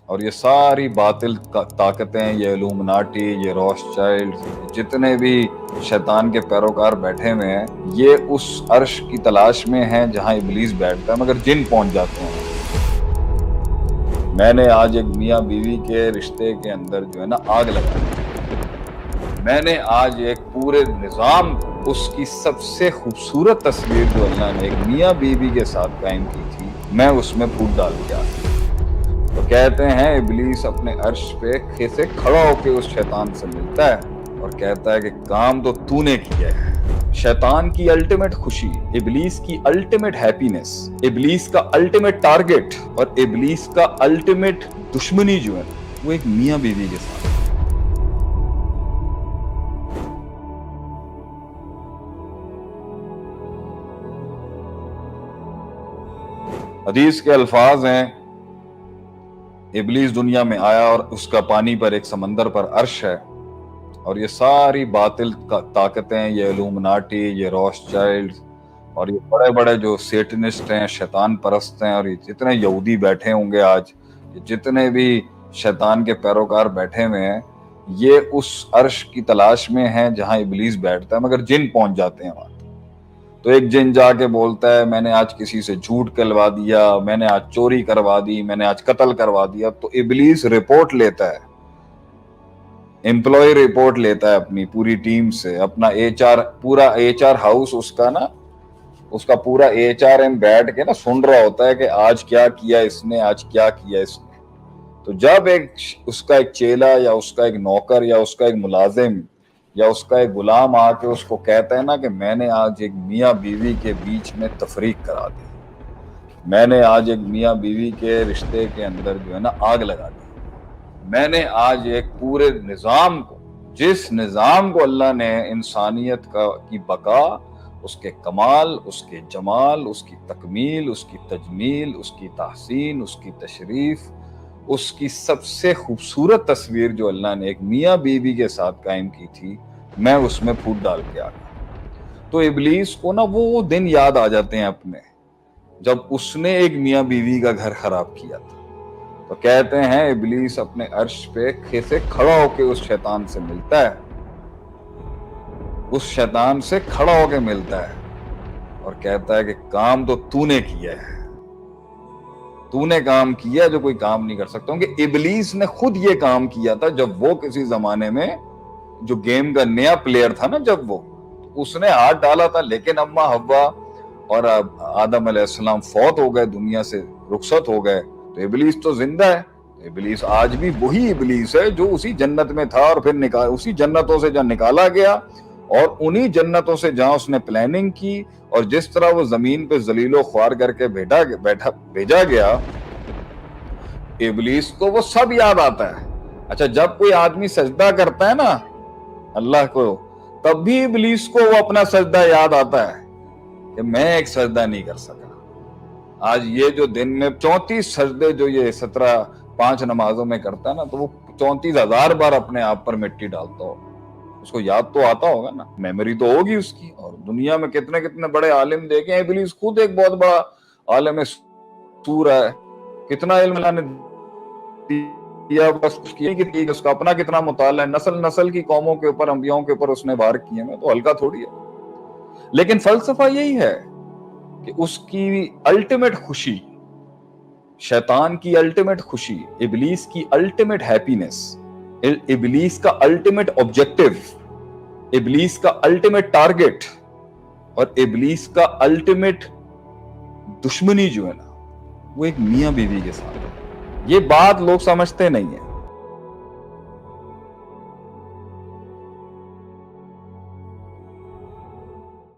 اور یہ ساری باطل طاقتیں، یہ الومناٹی، یہ روس چائلڈ، جتنے بھی شیطان کے پیروکار بیٹھے ہوئے ہیں، یہ اس عرش کی تلاش میں ہیں جہاں ابلیس بیٹھتا ہے، مگر جن پہنچ جاتے ہیں۔ میں نے آج ایک میاں بیوی کے رشتے کے اندر جو ہے نا آگ لگا دی۔ میں نے آج ایک پورے نظام، اس کی سب سے خوبصورت تصویر جو اللہ نے ایک میاں بیوی کے ساتھ قائم کی تھی، میں اس میں پھوٹ ڈال کے آ گیا۔ تو کہتے ہیں ابلیس اپنے عرش پہ سے کھڑا ہو کے اس شیطان سے ملتا ہے اور کہتا ہے کہ کام تو تو نے کیا ہے۔ شیطان کی الٹیمیٹ خوشی، ابلیس کی الٹیمیٹ ہیپینس، ابلیس کا الٹیمیٹ ٹارگٹ اور ابلیس کا الٹیمیٹ دشمنی جو ہے وہ ایک میاں بیوی کے ساتھ۔ حدیث کے الفاظ ہیں، ابلیس دنیا میں آیا اور اس کا پانی پر ایک سمندر پر عرش ہے، اور یہ ساری باطل طاقتیں، یہ الومناٹی، یہ روس چائلڈ اور یہ بڑے بڑے جو سیٹنسٹ ہیں، شیطان پرست ہیں، اور یہ جتنے یہودی بیٹھے ہوں گے آج، جتنے بھی شیطان کے پیروکار بیٹھے ہوئے ہیں، یہ اس عرش کی تلاش میں ہیں جہاں ابلیس بیٹھتا ہے، مگر جن پہنچ جاتے ہیں وہاں۔ تو ایک جن جا کے بولتا ہے میں نے آج کسی سے جھوٹ کہلوا دیا، میں نے آج چوری کروا دی، میں نے آج قتل کروا دیا، تو ابلیس رپورٹ لیتا ہے، امپلائی رپورٹ لیتا ہے اپنی پوری ٹیم سے، اپنا پورا ایچ آر ہاؤس اس کا پورا ایچ آر ایم بیٹھ کے نا سن رہا ہوتا ہے کہ آج کیا کیا اس نے، آج کیا کیا اس نے۔ تو جب اس کا ایک چیلا یا اس کا ایک نوکر یا اس کا ایک ملازم یا اس کا ایک غلام آ کے اس کو کہتا ہے نا کہ میں نے آج ایک میاں بیوی کے بیچ میں تفریق کرا دی، میں نے آج ایک میاں بیوی کے رشتے کے اندر جو ہے نا آگ لگا دی، میں نے آج ایک پورے نظام کو، جس نظام کو اللہ نے انسانیت کی بقا، اس کے کمال، اس کے جمال، اس کی تکمیل، اس کی تجمیل، اس کی تحسین، اس کی تشریف، اس کی سب سے خوبصورت تصویر جو اللہ نے ایک میاں بیوی کے ساتھ قائم کی تھی، میں اس میں پھوٹ ڈال کے آ گیا۔ تو ابلیس کو نا وہ دن یاد آ جاتے ہیں اپنے، جب اس نے ایک میاں بیوی کا گھر خراب کیا تھا۔ تو کہتے ہیں ابلیس اپنے عرش پہ سے کھڑا ہو کے اس شیطان سے ملتا ہے، اس شیطان سے کھڑا ہو کے ملتا ہے اور کہتا ہے کہ کام تو تو نے کیا ہے، تو نے کام کیا جو کوئی کام نہیں کر سکتا ہوں۔ کہ ابلیس نے خود یہ کام کیا تھا جب وہ کسی زمانے میں جو گیم کا نیا پلیئر تھا نا، جب وہ اس نے ہاتھ ڈالا تھا، لیکن اما حوا اور آدم علیہ السلام فوت ہو گئے، دنیا سے رخصت ہو گئے، تو ابلیس تو زندہ ہے۔ ابلیس آج بھی وہی ابلیس ہے جو اسی جنت میں تھا، اور پھر اسی جنتوں سے جہاں نکالا گیا، اور انہی جنتوں سے جہاں اس نے پلاننگ کی، اور جس طرح وہ زمین پہ ذلیل و خوار کر کے بھیجا گیا، ابلیس کو وہ سب یاد آتا ہے۔ اچھا، جب کوئی آدمی سجدہ کرتا ہے نا اللہ کو، تب بھی ابلیس کو وہ اپنا سجدہ یاد آتا ہے کہ میں ایک سجدہ نہیں کر سکا۔ آج یہ جو دن میں 34 سجدے جو یہ 5 نمازوں میں کرتا ہے نا، تو وہ 34,000 بار اپنے آپ پر مٹی ڈالتا ہو، اس کو یاد تو آتا ہوگا نا، میموری تو ہوگی اس کی۔ اور دنیا میں کتنے کتنے بڑے عالم دیکھیں، ابلیس خود ایک بہت بڑا عالم سور ہے، کتنا علم اللہ نے دیا، بس اس کا اپنا کتنا مطالعہ ہے، نسل نسل کی قوموں کے اوپر، انبیاؤں کے اوپر اس نے وار کیے ہیں، تو ہلکا تھوڑی ہے۔ لیکن فلسفہ یہی ہے کہ اس کی الٹیمیٹ خوشی، شیطان کی الٹیمیٹ خوشی، ابلیس کی الٹیمیٹ ہیپینس، ابلیس کا الٹیمیٹ آبجیکٹو، ابلیس کا الٹیمیٹ ٹارگٹ اور ابلیس کا الٹیمیٹ دشمنی جو ہے نا، وہ ایک میاں بیوی کے ساتھ ہے۔ یہ بات لوگ سمجھتے نہیں ہیں۔